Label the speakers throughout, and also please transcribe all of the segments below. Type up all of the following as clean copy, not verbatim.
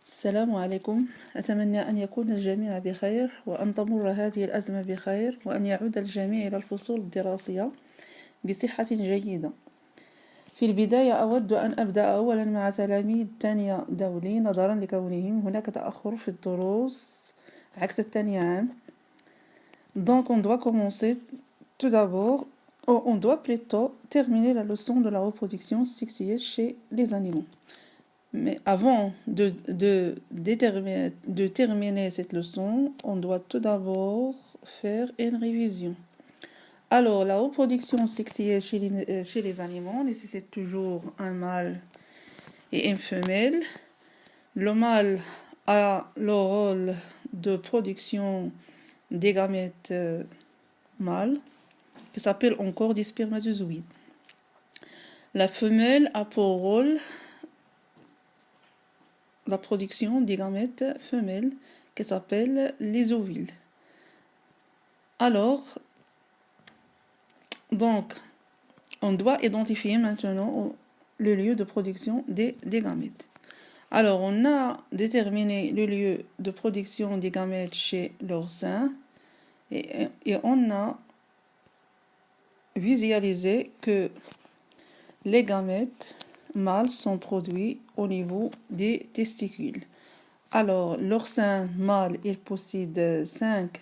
Speaker 1: السلام عليكم. أتمنى أن يكون الجميع بخير وأن تمر هذه الأزمة بخير وأن يعود الجميع إلى الفصول الدراسية بصحة جيدة. في البداية أود أن أبدأ أولا مع تلاميذ تانية دولي نظرا لكونهم هناك تأخر في الدروس عكس الثانية عام. Donc on doit commencer tout d'abord, on doit plutôt terminer la leçon de la reproduction sexuelle chez les animaux. Mais avant de terminer cette leçon, on doit tout d'abord faire une révision. Alors, la reproduction sexuelle chez les animaux nécessite toujours un mâle et une femelle. Le mâle a le rôle de production des gamètes mâles, qui s'appelle encore des spermatozoïdes. La femelle a pour rôle la production des gamètes femelles qui s'appellent les ovules. Alors, donc, on doit identifier maintenant le lieu de production des gamètes. Alors, on a déterminé le lieu de production des gamètes chez l'oursin et on a visualisé que les gamètes mâles sont produits au niveau des testicules. Alors, l'oursin mâle, il possède 5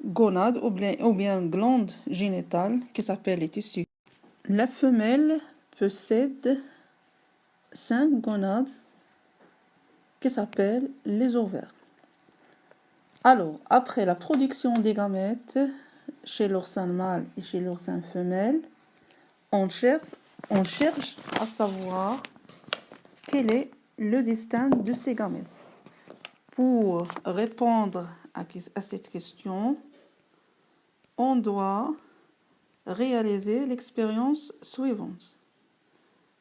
Speaker 1: gonades ou bien glandes génitales qui s'appellent les testicules. La femelle possède 5 gonades qui s'appellent les ovaires. Alors, après la production des gamètes chez l'oursin mâle et chez l'oursin femelle, on cherche à savoir quel est le destin de ces gamètes. Pour répondre à cette question, on doit réaliser l'expérience suivante.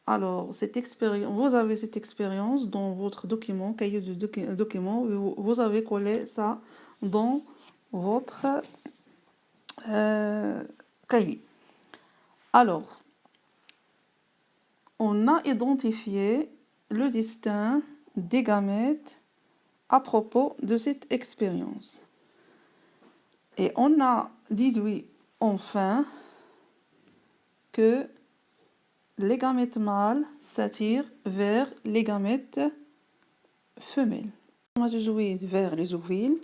Speaker 1: Alors, vous avez cette expérience dans votre document, cahier de document, vous avez collé ça dans votre cahier. Alors, on a identifié le destin des gamètes à propos de cette expérience. Et on a déduit enfin que les gamètes mâles s'attirent vers les gamètes femelles. Les spermatozoïdes vers les ovules,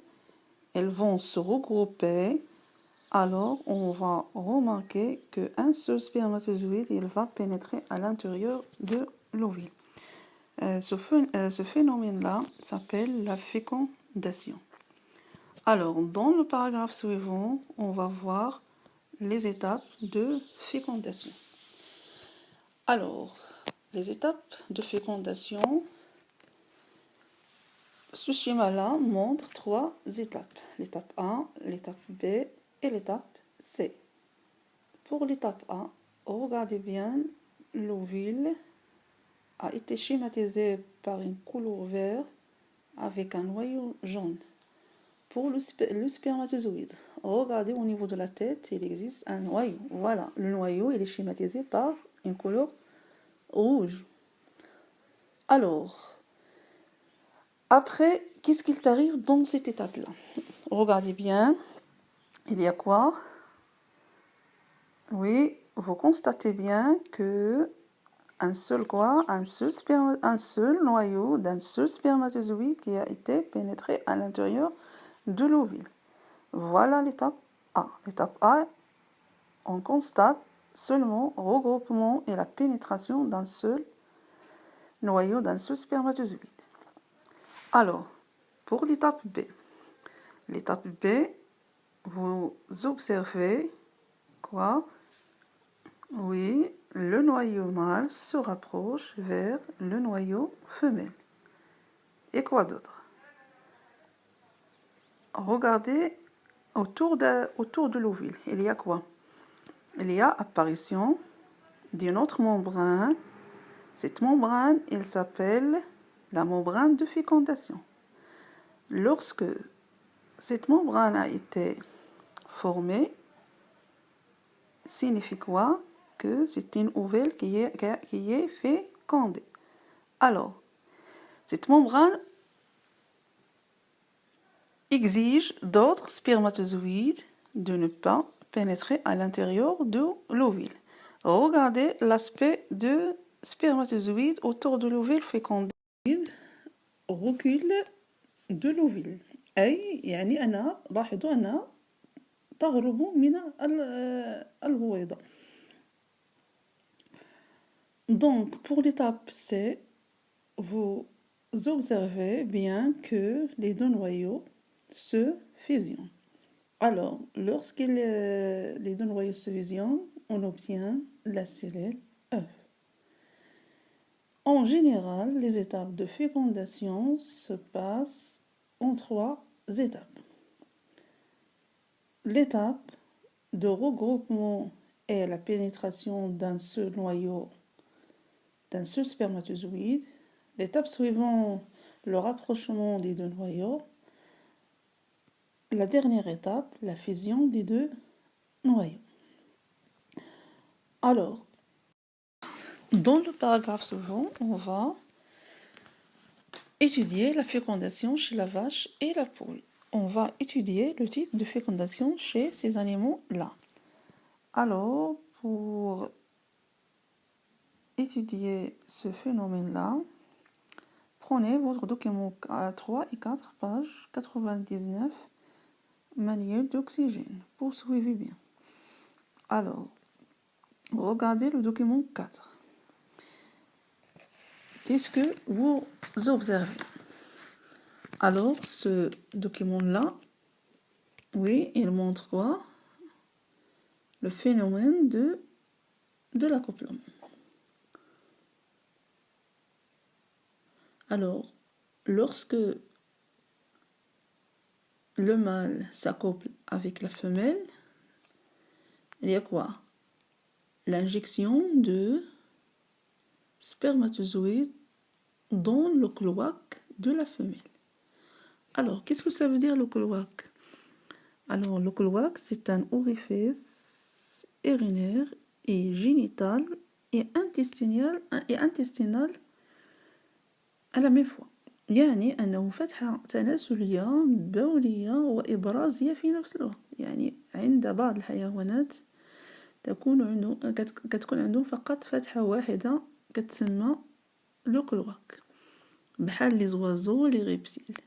Speaker 1: elles vont se regrouper. Alors, on va remarquer qu'un seul spermatozoïde, il va pénétrer à l'intérieur de l'ovule. Ce phénomène-là s'appelle la fécondation. Alors, dans le paragraphe suivant, on va voir les étapes de fécondation. Alors, les étapes de fécondation, ce schéma-là montre 3 étapes. L'étape A, l'étape B et l'étape C. Pour l'étape A, regardez bien, l'ovule a été schématisé par une couleur verte avec un noyau jaune. Pour le spermatozoïde, regardez au niveau de la tête, il existe un noyau. Voilà, le noyau il est schématisé par une couleur rouge. Alors, après, qu'est-ce qu'il t'arrive dans cette étape-là? Regardez bien, il y a quoi? Oui, vous constatez bien que un seul noyau d'un seul spermatozoïde qui a été pénétré à l'intérieur de l'ovule. Voilà l'étape A. L'étape A, on constate seulement le regroupement et la pénétration d'un seul noyau d'un seul spermatozoïde. Alors, pour l'étape B. L'étape B, vous observez quoi? Oui, le noyau mâle se rapproche vers le noyau femelle. Et quoi d'autre? Regardez autour de l'ovule, il y a quoi? Il y a apparition d'une autre membrane. Cette membrane, elle s'appelle la membrane de fécondation. Lorsque cette membrane a été formée, signifie quoi? Que c'est une ovule qui est fécondée. Alors, Cette membrane exige d'autres spermatozoïdes de ne pas pénétrer à l'intérieur de l'ovule. Regardez l'aspect de spermatozoïdes autour de l'ovule fécondé. recul de l'ovule. أي يعني أنا لاحظوا أنها تهرب من البويضة. Donc, pour l'étape C, vous observez bien que les deux noyaux se fusionnent. Alors, lorsque les deux noyaux se fusionnent, on obtient la cellule œuf. En général, les étapes de fécondation se passent en 3 étapes. L'étape de regroupement est la pénétration d'un seul noyau, d'un seul spermatozoïde. L'étape suivante, le rapprochement des deux noyaux. La dernière étape, la fusion des deux noyaux. Alors, dans le paragraphe suivant, on va étudier la fécondation chez la vache et la poule. On va étudier le type de fécondation chez ces animaux-là. Alors, pour étudier ce phénomène-là, prenez votre document à 3 et 4 pages 99, manuel d'oxygène. Poursuivez bien. Alors, regardez le document 4. Qu'est-ce que vous observez? Alors, ce document-là, oui, il montre quoi? Le phénomène de l'accouplement. Alors, lorsque le mâle s'accouple avec la femelle, il y a quoi? L'injection de spermatozoïdes dans le cloaque de la femelle. Alors, qu'est-ce que ça veut dire le cloaque? Alors, le cloaque, c'est un orifice urinaire et génital et intestinal à la même fois. يعني أنه فتحة تناسلية بولية وإبرازية في نفس الوقت. يعني عند بعض الحيوانات كتكون عندهم فقط فتحة واحدة كتسمى لو كلواك بحال لي زوازو لي غيبسيل.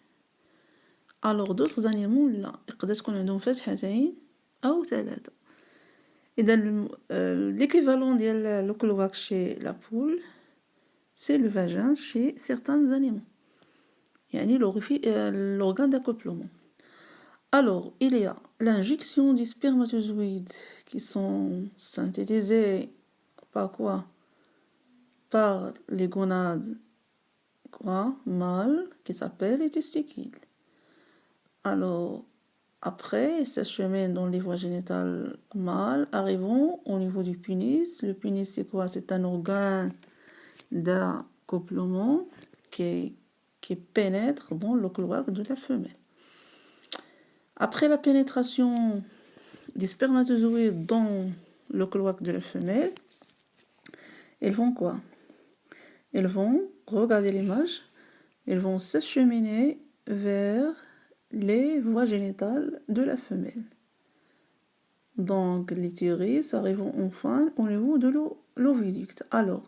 Speaker 1: الوغ دوطغ انيمون لا يقدر تكون عندهم فتحتين او 3. اذا ليكيفالون ديال لو كلواك شي لا بول سي لو فاجين شي سيغتان انيمون يعني l'organe d'accouplement. Alors, il y a l'injection des spermatozoïdes qui sont synthétisés par quoi? Par les gonades mâles qui s'appellent les testicules. Alors, après, ça chemine dans les voies génitales mâles, arrivons au niveau du pénis. Le pénis, c'est quoi? C'est un organe d'accouplement qui pénètre dans le cloaque de la femelle. Après la pénétration des spermatozoïdes dans le cloaque de la femelle, ils vont quoi? Ils vont, regardez l'image, ils vont s'acheminer vers les voies génitales de la femelle. Donc, l'utérus arrivent enfin au niveau de l'oviducte. Alors,